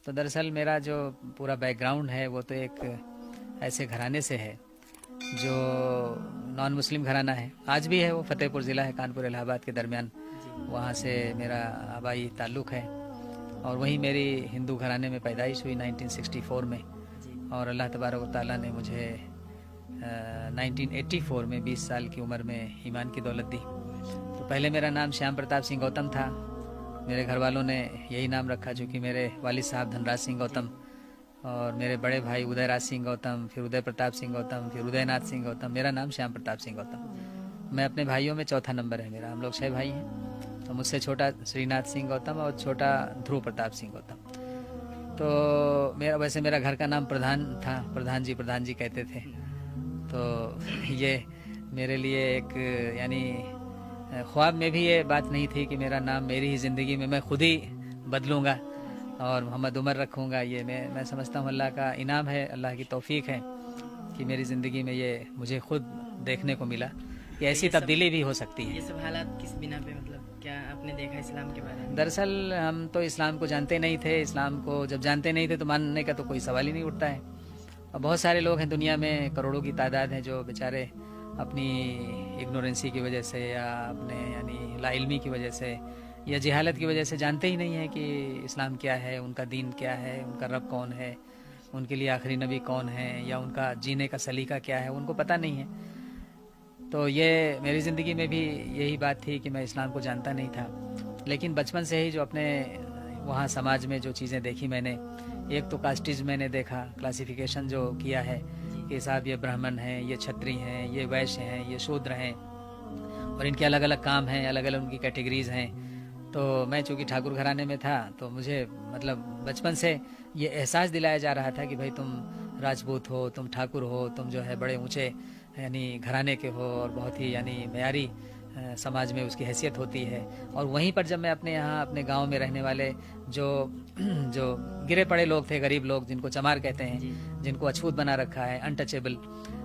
تو دراصل میرا جو پورا بیک گراؤنڈ ہے وہ تو ایک ایسے گھرانے سے ہے جو نان مسلم گھرانہ ہے، آج بھی ہے، وہ فتح پور ضلع ہے، کانپور الہ آباد کے درمیان، وہاں سے میرا آبائی تعلق ہے، اور وہیں میری ہندو گھرانے میں پیدائش ہوئی 1964 میں، اور اللہ تبارک و تعالیٰ نے مجھے 1984 میں 20 سال کی عمر میں ایمان کی دولت دی۔ تو پہلے میرا نام شیام پرتاپ سنگھ گوتم تھا، میرے گھر والوں نے یہی نام رکھا چونکہ میرے والد صاحب دھن راج سنگھ گوتم اور میرے بڑے بھائی ادے راج سنگھ گوتم، پھر ادے پرتاپ سنگھ گوتم، پھر ادے ناتھ سنگھ گوتم، میرا نام شیام پرتاپ سنگھ گوتم۔ میں اپنے بھائیوں میں چوتھا نمبر ہے میرا، ہم لوگ 6 بھائی ہیں، تو مجھ سے چھوٹا سری ناتھ سنگھ گوتم اور چھوٹا دھرو پرتاپ سنگھ گوتم۔ تو ویسے میرا گھر کا نام پردھان تھا، پردھان جی کہتے تھے، تو یہ میرے لیے ایک یعنی خواب میں بھی یہ بات نہیں تھی کہ میرا نام میری ہی زندگی میں خود ہی بدلوں گا اور محمد عمر رکھوں گا۔ یہ میں سمجھتا ہوں اللہ کا انعام ہے، اللہ کی توفیق ہے کہ میری زندگی میں یہ مجھے خود دیکھنے کو ملا کہ ایسی تبدیلی بھی ہو سکتی ہے۔ یہ سب حالات کس بنا پہ، مطلب کیا آپ نے دیکھا اسلام کے بارے میں؟ دراصل ہم تو اسلام کو جانتے نہیں تھے، اسلام کو جب جانتے نہیں تھے تو ماننے کا تو کوئی سوال ہی نہیں اٹھتا ہے، اور بہت سارے لوگ ہیں دنیا میں، کروڑوں کی تعداد ہے جو بیچارے اپنی اگنورنسی کی وجہ سے یا اپنے یعنی لا علمی کی وجہ سے یا جہالت کی وجہ سے جانتے ہی نہیں ہیں کہ اسلام کیا ہے، ان کا دین کیا ہے، ان کا رب کون ہے، ان کے لیے آخری نبی کون ہے، یا ان کا جینے کا سلیقہ کیا ہے، ان کو پتہ نہیں ہے۔ تو یہ میری زندگی میں بھی یہی بات تھی کہ میں اسلام کو جانتا نہیں تھا، لیکن بچپن سے ہی جو اپنے وہاں سماج میں جو چیزیں دیکھی میں نے، ایک تو کاسٹیز میں نے دیکھا، کلاسیفیکیشن جو کیا ہے کہ صاحب یہ برہمن ہیں، یہ چھتری ہیں، یہ ویشیہ ہیں، یہ شودر ہیں، اور ان کے الگ الگ کام ہیں، الگ الگ ان کی کیٹیگریز ہیں۔ تو میں چونکہ ٹھاکر گھرانے میں تھا تو مجھے مطلب بچپن سے یہ احساس دلایا جا رہا تھا کہ بھائی تم راجپوت ہو، تم ٹھاکر ہو، تم جو ہے بڑے اونچے یعنی گھرانے کے ہو اور بہت ہی یعنی معیاری سماج میں اس کی حیثیت ہوتی ہے۔ اور وہیں پر جب میں اپنے یہاں اپنے گاؤں میں رہنے والے جو گرے پڑے لوگ تھے، غریب لوگ جن کو چمار کہتے ہیں، جن کو اچھوت بنا رکھا ہے، انٹچیبل،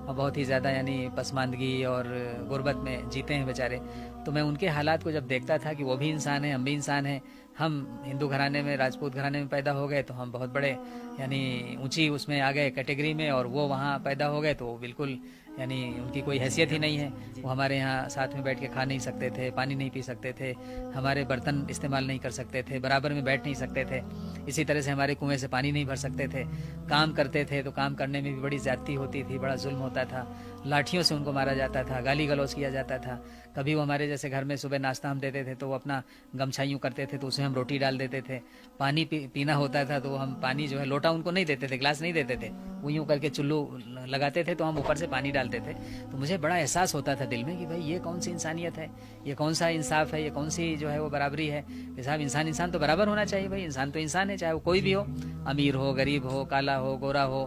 اور بہت ہی زیادہ یعنی پسماندگی اور غربت میں جیتے ہیں بیچارے، تو میں ان کے حالات کو جب دیکھتا تھا کہ وہ بھی انسان ہیں، ہم بھی انسان ہیں، ہم ہندو گھرانے میں، راجپوت گھرانے میں پیدا ہو گئے تو ہم بہت بڑے یعنی اونچی اس میں آ گئے کیٹیگری میں، اور وہ وہاں پیدا ہو گئے تو وہ بالکل یعنی ان کی کوئی حیثیت ہی نہیں ہے، وہ ہمارے یہاں ساتھ میں بیٹھ کے کھا نہیں سکتے تھے، پانی نہیں پی سکتے تھے، ہمارے برتن استعمال نہیں کر سکتے تھے، برابر میں بیٹھ نہیں سکتے تھے، اسی طرح سے ہمارے کنویں سے پانی نہیں بھر سکتے تھے، کام کرتے تھے تو کام کرنے میں بھی بڑی زیادتی ہوتی تھی، بڑا ظلم ہوتا تھا، لاٹھیوں سے ان کو مارا جاتا تھا، گالی گلوچ کیا جاتا تھا۔ کبھی وہ ہمارے جیسے گھر میں صبح ناشتہ ہم دیتے تھے تو وہ اپنا گمچھا یوں کرتے تھے تو اسے ہم روٹی ڈال دیتے تھے، پانی پینا ہوتا تھا تو ہم پانی جو ہے لوٹا ان کو نہیں دیتے تھے، گلاس نہیں دیتے تھے، وہ یوں کر کے چلو لگاتے تھے تو ہم اوپر سے پانی ڈالتے تھے۔ تو مجھے بڑا احساس ہوتا تھا دل میں کہ بھائی یہ کون سی انسانیت ہے، یہ کون سا انصاف ہے، یہ کون سی جو ہے وہ برابری ہے کہ صاحب انسان تو برابر ہونا چاہیے، بھائی انسان تو انسان ہے، چاہے وہ کوئی بھی ہو، امیر ہو، غریب ہو، کالا ہو، گورا ہو،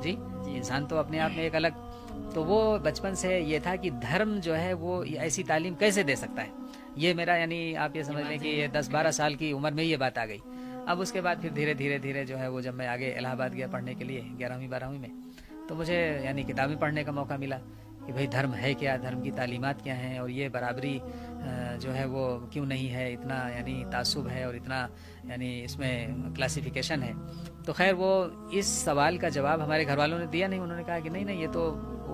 جی انسان تو اپنے آپ میں ایک الگ۔ تو وہ بچپن سے یہ تھا کہ دھرم جو ہے وہ ایسی تعلیم کیسے دے سکتا ہے، یہ میرا یعنی آپ یہ سمجھ لیں کہ یہ 10-12 سال کی عمر میں یہ بات آ گئی۔ اب اس کے بعد پھر دھیرے جو ہے وہ جب میں آگے الہ آباد گیا پڑھنے کے لیے 11ویں 12ویں میں، تو مجھے یعنی کتابیں پڑھنے کا موقع ملا کہ بھئی دھرم ہے کیا، دھرم کی تعلیمات کیا ہیں، اور یہ برابری جو ہے وہ کیوں نہیں ہے، اتنا یعنی تعصب ہے اور اتنا یعنی اس میں کلاسیفیکیشن ہے۔ تو خیر وہ اس سوال کا جواب ہمارے گھر والوں نے دیا نہیں، انہوں نے کہا کہ نہیں یہ تو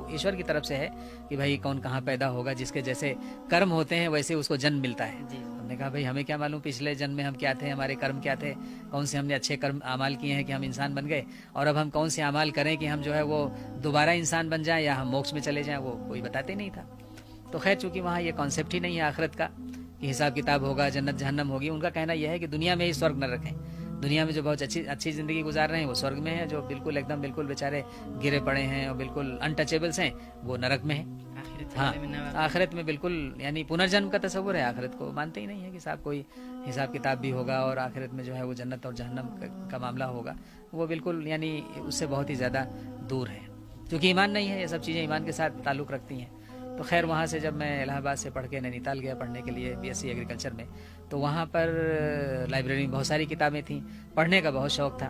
ایشور کی طرف سے ہے کہ بھائی کون کہاں پیدا ہوگا، جس کے جیسے کرم ہوتے ہیں ویسے اس کو جنم ملتا ہے۔ ہم نے کہا بھئی ہمیں کیا معلوم پچھلے جنم میں ہم کیا تھے، ہمارے کرم کیا تھے، کون سے ہم نے اچھے کرم اعمال کیے ہیں کہ ہم انسان بن گئے، اور اب ہم کون سے اعمال کریں کہ ہم جو ہے وہ دوبارہ انسان بن جائیں یا ہم موکش میں چلے جائیں، وہ کوئی بتاتے نہیں تھا۔ تو خیر چونکہ وہاں یہ کانسیپٹ ہی نہیں ہے آخرت کا کہ حساب کتاب ہوگا، جنت جہنم ہوگی، ان کا کہنا یہ ہے کہ دنیا میں ہی سورگ نہ رکھیں، دنیا میں جو بہت اچھی زندگی گزار رہے ہیں وہ سورگ میں ہے، جو بالکل ایک دم بالکل بیچارے گرے پڑے ہیں اور بالکل انٹچیبلس ہیں وہ نرک میں ہیں۔ ہاں آخرت میں بالکل یعنی پنرجنم کا تصور ہے، آخرت کو مانتے ہی نہیں ہے کہ صاحب کوئی حساب کتاب بھی ہوگا اور آخرت میں جو ہے وہ جنت اور جہنم کا معاملہ ہوگا، وہ بالکل یعنی اس سے بہت ہی زیادہ دور ہے، کیونکہ ایمان نہیں ہے، یہ سب چیزیں ایمان کے ساتھ تعلق رکھتی ہیں۔ تو خیر وہاں سے جب میں الہ آباد سے پڑھ کے نینی تال گیا پڑھنے کے لیے BSc ایگریکلچر میں، تو وہاں پر لائبریری میں بہت ساری کتابیں تھیں، پڑھنے کا بہت شوق تھا،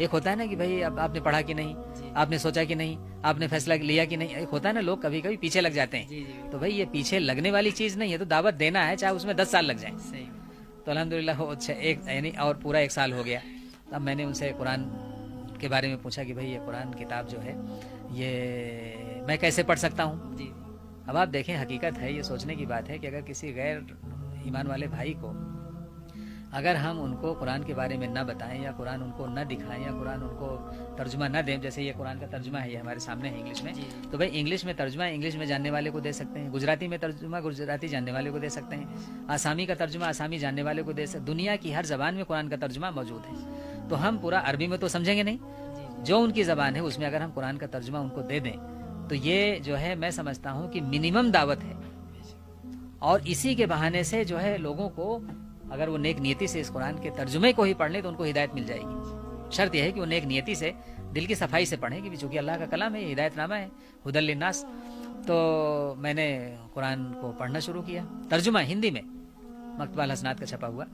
ایک ہوتا ہے نا کہ بھائی اب آپ نے پڑھا کہ نہیں, جی آپ نے سوچا کہ نہیں, آپ نے فیصلہ لیا کہ نہیں. ایک ہوتا ہے نا لوگ کبھی کبھی پیچھے لگ جاتے ہیں. جی جی تو بھائی یہ پیچھے لگنے والی چیز نہیں ہے, تو دعوت دینا ہے چاہے اس میں 10 سال لگ جائیں. صحیح تو الحمدللہ وہ ایک یعنی اور پورا 1 سال ہو گیا. اب میں نے ان سے قرآن کے بارے میں پوچھا کہ بھائی یہ قرآن کتاب جو ہے یہ میں کیسے پڑھ سکتا ہوں. جی اب آپ دیکھیں حقیقت ہے, یہ سوچنے کی بات ہے کہ اگر کسی غیر ایمان والے بھائی کو اگر ہم ان کو قرآن کے بارے میں نہ بتائیں یا قرآن ان کو نہ دکھائیں یا قرآن ان کو ترجمہ نہ دیں, جیسے یہ قرآن کا ترجمہ ہے یہ ہمارے سامنے ہے انگلش میں, جی تو بھائی انگلش میں ترجمہ انگلش میں جاننے والے کو دے سکتے ہیں, گجراتی میں ترجمہ گجراتی جاننے والے کو دے سکتے ہیں, آسامی کا ترجمہ آسامی جاننے والے کو دے سکتے. دنیا کی ہر زبان میں قرآن کا ترجمہ موجود ہے. تو ہم پورا عربی میں تو سمجھیں گے نہیں, جی جو ان کی زبان ہے اس میں اگر ہم قرآن کا ترجمہ ان کو دے دیں تو یہ جو ہے میں سمجھتا ہوں کہ منیمم دعوت ہے. اور اسی کے بہانے سے جو ہے لوگوں کو اگر وہ نیک نیتی سے اس قرآن کے ترجمے کو ہی پڑھ لیں تو ان کو ہدایت مل جائے گی. شرط یہ ہے کہ وہ نیک نیتی سے دل کی صفائی سے پڑھیں, کہ چونکہ اللہ کا کلام ہے, یہ ہدایت نامہ ہے, ہدی للناس. تو میں نے قرآن کو پڑھنا شروع کیا, ترجمہ ہندی میں مکتبہ الحسنات کا چھپا ہوا.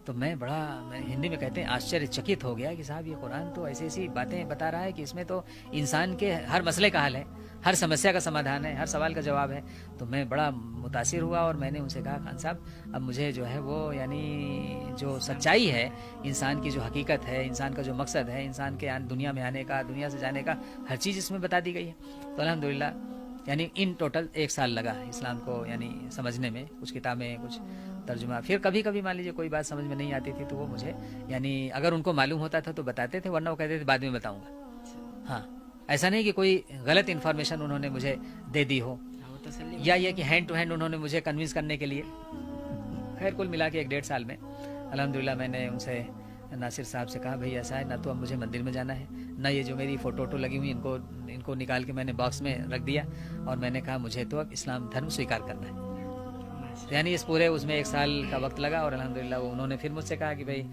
تو میں ہندی میں کہتے ہیں آشچر چکت ہو گیا کہ صاحب یہ قرآن تو ایسی ایسی باتیں بتا رہا ہے کہ اس میں تو انسان کے ہر مسئلے کا حل ہے, ہر سمسیا کا سمادھان ہے, ہر سوال کا جواب ہے. تو میں بڑا متاثر ہوا اور میں نے ان سے کہا خان صاحب اب مجھے جو ہے وہ یعنی جو سچائی ہے, انسان کی جو حقیقت ہے, انسان کا جو مقصد ہے, انسان کے دنیا میں آنے کا, دنیا سے جانے کا, ہر چیز اس میں بتا دی گئی ہے. تو الحمدللہ یعنی ان ٹوٹل 1 سال لگا اسلام کو یعنی سمجھنے میں, کچھ کتابیں کچھ ترجمہ. پھر کبھی کبھی مان لیجیے کوئی بات سمجھ میں نہیں آتی تھی تو وہ مجھے یعنی اگر ان کو معلوم ہوتا تھا تو بتاتے تھے, ورنہ وہ کہتے تھے بعد میں بتاؤں گا. ہاں ایسا نہیں کہ کوئی غلط انفارمیشن انہوں نے مجھے دے دی ہو, وہ تسلی یا یہ کہ ہینڈ ٹو ہینڈ انہوں نے مجھے کنوینس کرنے کے لیے. خیر کل ملا کے 1-1.5 سال میں الحمدللہ میں نے ان سے ناصر صاحب سے کہا بھائی ایسا ہے, نہ تو اب مجھے مندر میں جانا ہے, نہ یہ جو میری فوٹو لگی ہوئی ان کو نکال کے میں نے باکس میں رکھ دیا, اور میں نے کہا مجھے تو اب اسلام دھرم سویکار کرنا ہے. یعنی اس میں 1 سال کا وقت لگا, اور الحمدللہ انہوں نے پھر مجھ سے کہا کہ بھائی